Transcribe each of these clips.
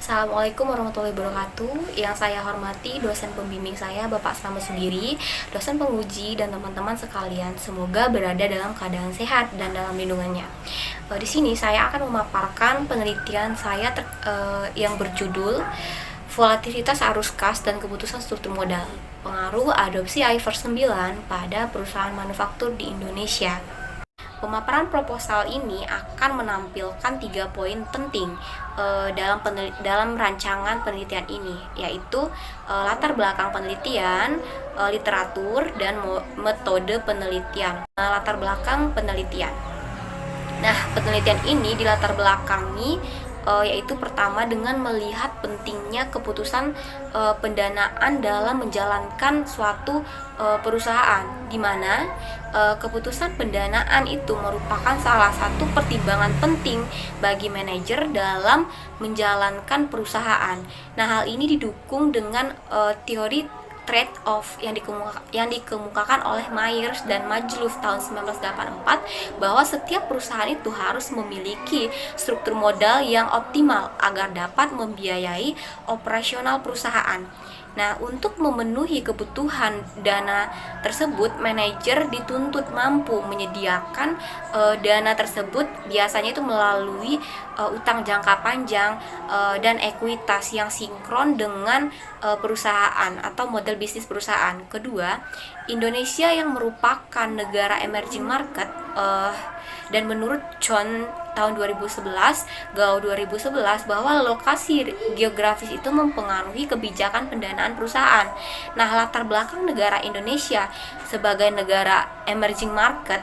Assalamualaikum warahmatullahi wabarakatuh. Yang saya hormati dosen pembimbing saya Bapak Slamet Sudiri, dosen penguji dan teman-teman sekalian. Semoga berada dalam keadaan sehat dan dalam lindungannya. Di sini saya akan memaparkan penelitian saya yang berjudul Volatilitas arus kas dan keputusan struktur modal. Pengaruh adopsi IFRS 9 pada perusahaan manufaktur di Indonesia. Pemaparan proposal ini akan menampilkan 3 poin penting dalam rancangan penelitian ini, yaitu latar belakang penelitian, literatur, dan metode penelitian. Latar belakang penelitian. Nah, penelitian ini dilatar belakangi yaitu pertama dengan melihat pentingnya keputusan pendanaan dalam menjalankan suatu perusahaan, di mana keputusan pendanaan itu merupakan salah satu pertimbangan penting bagi manajer dalam menjalankan perusahaan. Nah, hal ini didukung dengan teori trade-off yang dikemukakan oleh Myers dan Majluf tahun 1984, bahwa setiap perusahaan itu harus memiliki struktur modal yang optimal agar dapat membiayai operasional perusahaan. Nah, untuk memenuhi kebutuhan dana tersebut, manajer dituntut mampu menyediakan dana tersebut, biasanya itu melalui utang jangka panjang dan ekuitas yang sinkron dengan perusahaan atau model bisnis perusahaan. Kedua, Indonesia yang merupakan negara emerging market dan menurut John tahun 2011, GAO 2011, bahwa lokasi geografis itu mempengaruhi kebijakan pendanaan perusahaan. Nah, latar belakang negara Indonesia sebagai negara emerging market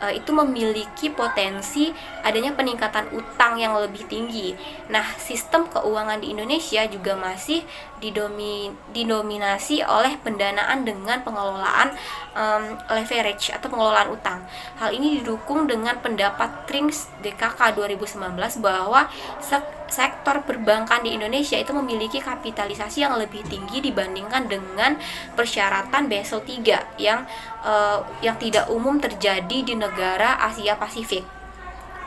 itu memiliki potensi adanya peningkatan utang yang lebih tinggi. Nah, sistem keuangan di Indonesia juga masih didominasi oleh pendanaan dengan pengelolaan leverage atau pengelolaan utang. Hal ini didukung dengan pendapat Trinks DKK 2019 bahwa sektor perbankan di Indonesia itu memiliki kapitalisasi yang lebih tinggi dibandingkan dengan persyaratan Basel III yang tidak umum terjadi di negara Asia Pasifik.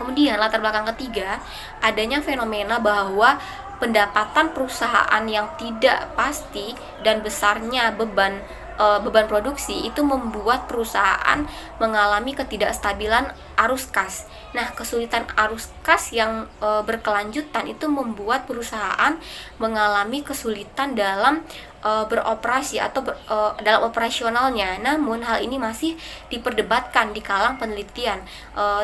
Kemudian latar belakang ketiga, adanya fenomena bahwa pendapatan perusahaan yang tidak pasti dan besarnya beban produksi itu membuat perusahaan mengalami ketidakstabilan arus kas. Nah, kesulitan arus kas yang berkelanjutan itu membuat perusahaan mengalami kesulitan dalam beroperasi atau dalam operasionalnya. Namun hal ini masih diperdebatkan di kalangan penelitian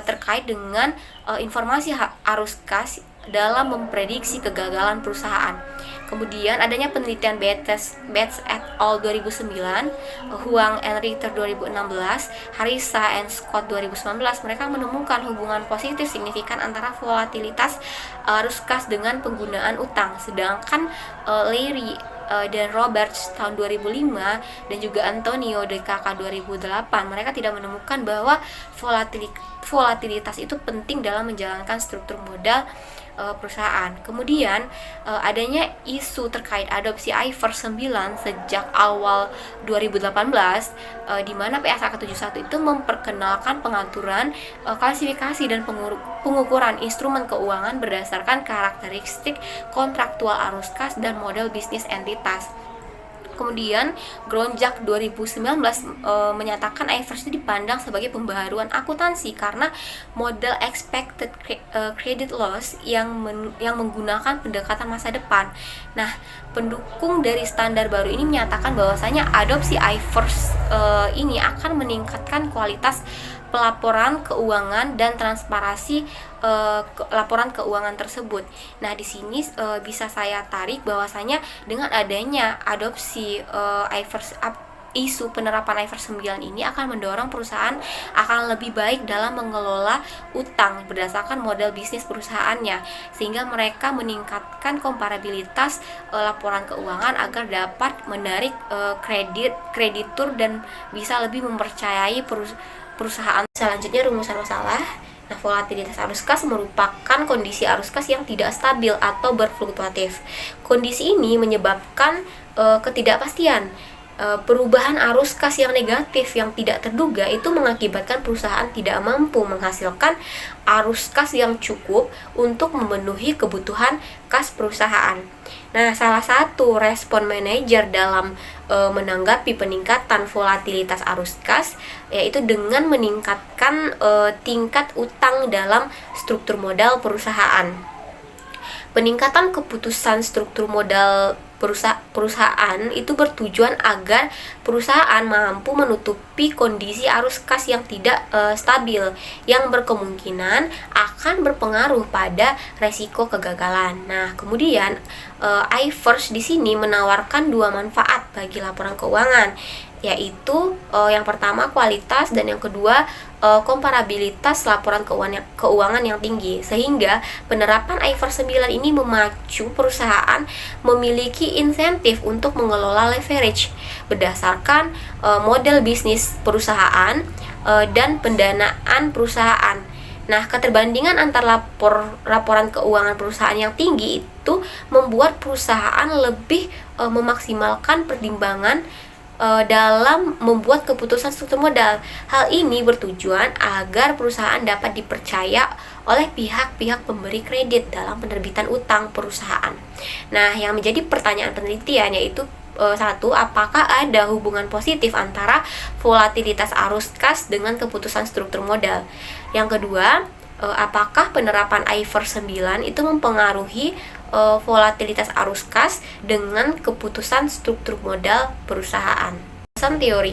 terkait dengan informasi arus kas dalam memprediksi kegagalan perusahaan. Kemudian adanya penelitian Bates et al. 2009, Huang and Ritter 2016, Harissa and Scott 2019, mereka menemukan hubungan positif signifikan antara volatilitas arus kas dengan penggunaan utang. Sedangkan Larry dan Roberts tahun 2005 dan juga Antonio DKK 2008, mereka tidak menemukan bahwa volatilitas itu penting dalam menjalankan struktur modal perusahaan. Kemudian adanya isu terkait adopsi IFRS 9 sejak awal 2018, di mana PSAK 71 itu memperkenalkan pengaturan klasifikasi dan pengukuran instrumen keuangan berdasarkan karakteristik kontraktual arus kas dan model bisnis entitas. Kemudian Gronjak 2019 menyatakan IFRS itu dipandang sebagai pembaharuan akuntansi karena model expected credit loss yang menggunakan pendekatan masa depan. Nah, pendukung dari standar baru ini menyatakan bahwasanya adopsi IFRS ini akan meningkatkan kualitas pelaporan keuangan dan transparansi laporan keuangan tersebut. Nah, di sini bisa saya tarik bahwasanya dengan adanya adopsi isu penerapan IFRS 9 ini akan mendorong perusahaan akan lebih baik dalam mengelola utang berdasarkan model bisnis perusahaannya, sehingga mereka meningkatkan komparabilitas laporan keuangan agar dapat menarik kreditur dan bisa lebih mempercayai perusahaan. Selanjutnya, rumusan masalah. Nah, volatilitas arus kas merupakan kondisi arus kas yang tidak stabil atau berfluktuatif. Kondisi ini menyebabkan ketidakpastian perubahan arus kas yang negatif yang tidak terduga itu mengakibatkan perusahaan tidak mampu menghasilkan arus kas yang cukup untuk memenuhi kebutuhan kas perusahaan. Nah, salah satu respon manajer dalam menanggapi peningkatan volatilitas arus kas yaitu dengan meningkatkan tingkat utang dalam struktur modal perusahaan. Peningkatan keputusan struktur modal perusahaan itu bertujuan agar perusahaan mampu menutupi kondisi arus kas yang tidak stabil yang berkemungkinan akan berpengaruh pada resiko kegagalan. Nah, kemudian iFirst di sini menawarkan dua manfaat bagi laporan keuangan, yaitu yang pertama kualitas dan yang kedua komparabilitas laporan keuangan yang tinggi, sehingga penerapan iFirst 9 ini memacu perusahaan memiliki insentif untuk mengelola leverage berdasarkan model bisnis perusahaan dan pendanaan perusahaan. Nah, keterbandingan antara laporan keuangan perusahaan yang tinggi itu membuat perusahaan lebih memaksimalkan pertimbangan dalam membuat keputusan struktur modal. Hal ini bertujuan agar perusahaan dapat dipercaya oleh pihak-pihak pemberi kredit dalam penerbitan utang perusahaan. Nah, yang menjadi pertanyaan penelitian yaitu satu, apakah ada hubungan positif antara volatilitas arus kas dengan keputusan struktur modal? Yang kedua, apakah penerapan iFirst 9 itu mempengaruhi volatilitas arus kas dengan keputusan struktur modal perusahaan? Landasan teori.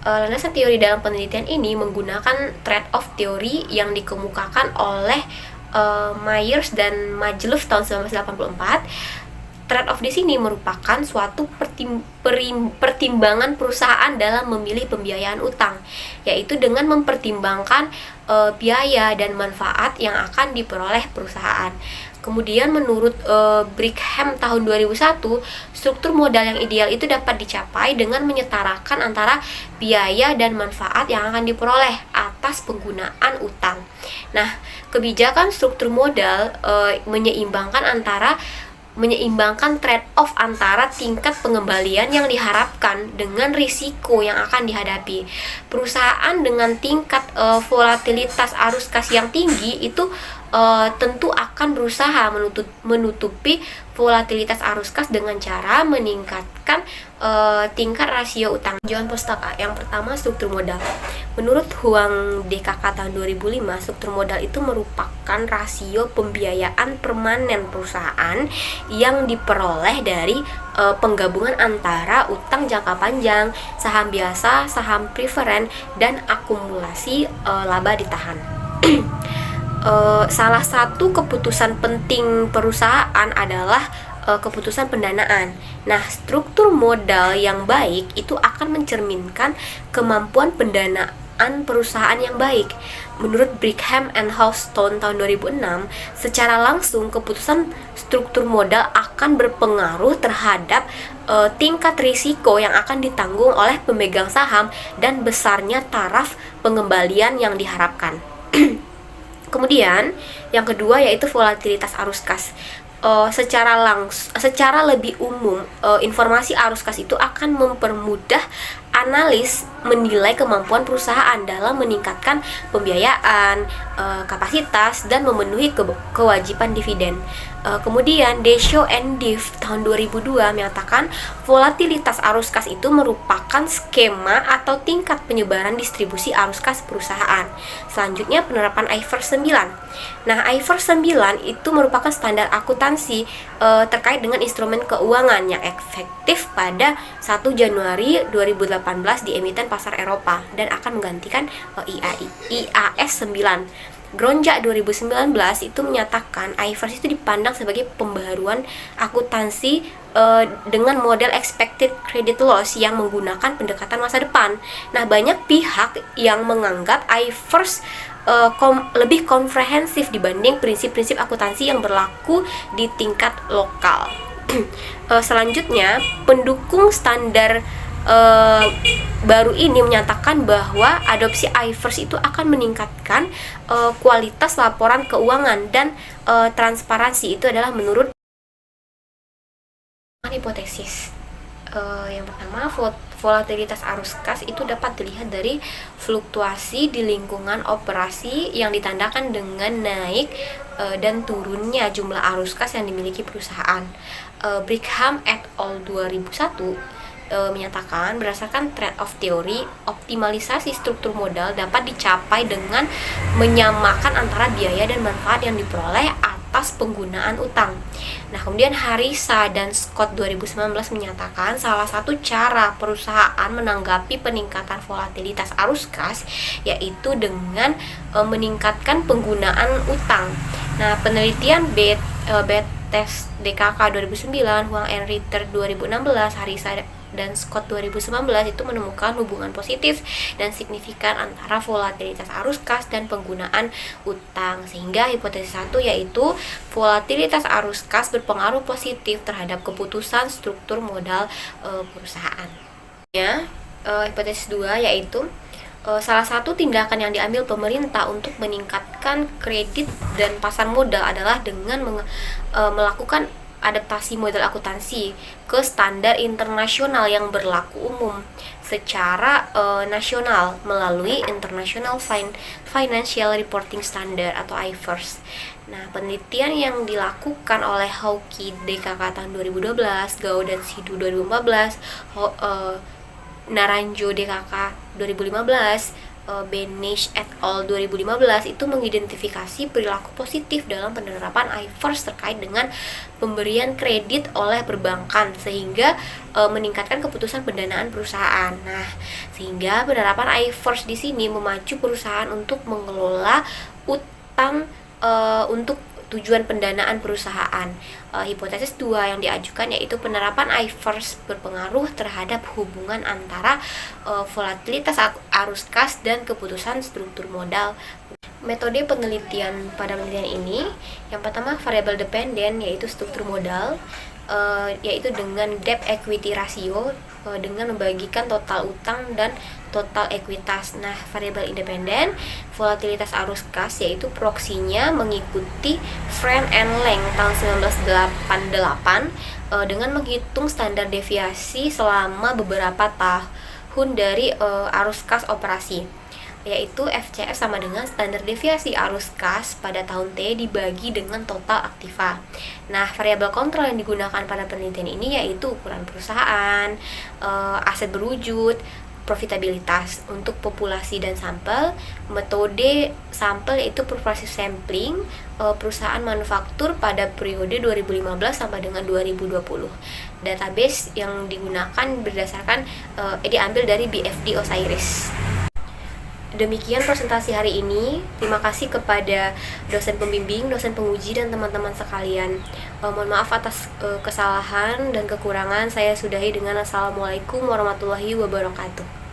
Landasan teori dalam penelitian ini menggunakan trade-off teori yang dikemukakan oleh Myers dan Majalov tahun 1984. Trade-off di sini merupakan suatu pertimbangan perusahaan dalam memilih pembiayaan utang, yaitu dengan mempertimbangkan biaya dan manfaat yang akan diperoleh perusahaan. Kemudian menurut Brigham tahun 2001, struktur modal yang ideal itu dapat dicapai dengan menyetarakan antara biaya dan manfaat yang akan diperoleh atas penggunaan utang. Nah, kebijakan struktur modal menyeimbangkan trade-off antara tingkat pengembalian yang diharapkan dengan risiko yang akan dihadapi. Perusahaan dengan tingkat volatilitas arus kas yang tinggi itu tentu akan berusaha menutupi volatilitas arus kas dengan cara meningkatkan tingkat rasio utang. Tujuan pustaka yang pertama, struktur modal. Menurut Huang DKK tahun 2005, struktur modal itu merupakan rasio pembiayaan permanen perusahaan yang diperoleh dari penggabungan antara utang jangka panjang, saham biasa, saham preferen, dan akumulasi laba ditahan. Salah satu keputusan penting perusahaan adalah keputusan pendanaan. Nah, struktur modal yang baik itu akan mencerminkan kemampuan pendanaan perusahaan yang baik. Menurut Brigham and Houston tahun 2006, secara langsung keputusan struktur modal akan berpengaruh terhadap tingkat risiko yang akan ditanggung oleh pemegang saham dan besarnya taraf pengembalian yang diharapkan. Kemudian yang kedua yaitu volatilitas arus kas. Secara lebih umum, informasi arus kas itu akan mempermudah analis menilai kemampuan perusahaan dalam meningkatkan pembiayaan, kapasitas, dan memenuhi kewajiban dividen. Kemudian Desho and Div tahun 2002 menyatakan volatilitas arus kas itu merupakan skema atau tingkat penyebaran distribusi arus kas perusahaan. Selanjutnya penerapan iFirst 9. Nah, iFirst 9 itu merupakan standar akuntansi terkait dengan instrumen keuangan yang efektif pada 1 Januari 2018 di emiten pasar Eropa dan akan menggantikan IAS 9. Gronja 2019 itu menyatakan iFirst itu dipandang sebagai pembaharuan akuntansi dengan model expected credit loss yang menggunakan pendekatan masa depan. Nah, banyak pihak yang menganggap iFirst lebih komprehensif dibanding prinsip-prinsip akuntansi yang berlaku di tingkat lokal. Selanjutnya, pendukung standar baru ini menyatakan bahwa adopsi iFirst itu akan meningkatkan kualitas laporan keuangan dan transparansi. Itu adalah menurut hipotesis. Yang pertama, volatilitas arus kas itu dapat dilihat dari fluktuasi di lingkungan operasi yang ditandakan dengan naik dan turunnya jumlah arus kas yang dimiliki perusahaan. Brigham et al. 2001 menyatakan berdasarkan trade-off teori, optimalisasi struktur modal dapat dicapai dengan menyamakan antara biaya dan manfaat yang diperoleh atas penggunaan utang. Nah, kemudian Harisa dan Scott 2019 menyatakan salah satu cara perusahaan menanggapi peningkatan volatilitas arus kas yaitu dengan meningkatkan penggunaan utang. Nah, penelitian Test DKK 2009, Huang and Ritter 2016, Harisa dan Scott 2019 itu menemukan hubungan positif dan signifikan antara volatilitas arus kas dan penggunaan utang, sehingga hipotesis 1 yaitu volatilitas arus kas berpengaruh positif terhadap keputusan struktur modal perusahaan. Hipotesis 2 yaitu salah satu tindakan yang diambil pemerintah untuk meningkatkan kredit dan pasar modal adalah dengan melakukan adaptasi model akuntansi ke standar internasional yang berlaku umum secara nasional melalui International Financial Reporting Standard atau IFRS. Nah, penelitian yang dilakukan oleh Hawke DKK tahun 2012, Gao dan Sidhu 2014, Naranjo DKK 2015, Benish et al. 2015 itu mengidentifikasi perilaku positif dalam penerapan IFRS terkait dengan pemberian kredit oleh perbankan sehingga meningkatkan keputusan pendanaan perusahaan. Nah, sehingga penerapan IFRS di sini memacu perusahaan untuk mengelola utang untuk tujuan pendanaan perusahaan. Hipotesis 2 yang diajukan yaitu penerapan IFRS berpengaruh terhadap hubungan antara volatilitas arus kas dan keputusan struktur modal. Metode penelitian pada penelitian ini, yang pertama variabel dependen yaitu struktur modal, yaitu dengan debt equity ratio dengan membagikan total utang dan total ekuitas. Nah, variabel independen volatilitas arus kas yaitu proksinya mengikuti Friend and Lang tahun 1988 dengan menghitung standar deviasi selama beberapa tahun dari arus kas operasi, yaitu FCF sama dengan standar deviasi arus kas pada tahun T dibagi dengan total aktiva. Nah, variabel kontrol yang digunakan pada penelitian ini yaitu ukuran perusahaan, aset berwujud, profitabilitas. Untuk populasi dan sampel, metode sampel yaitu pervasive sampling perusahaan manufaktur pada periode 2015 sampai dengan 2020. Database yang digunakan berdasarkan diambil dari BFD Osiris. Demikian presentasi hari ini. Terima kasih kepada dosen pembimbing, dosen penguji, dan teman-teman sekalian. Mohon maaf atas kesalahan dan kekurangan. Saya sudahi dengan Assalamualaikum warahmatullahi wabarakatuh.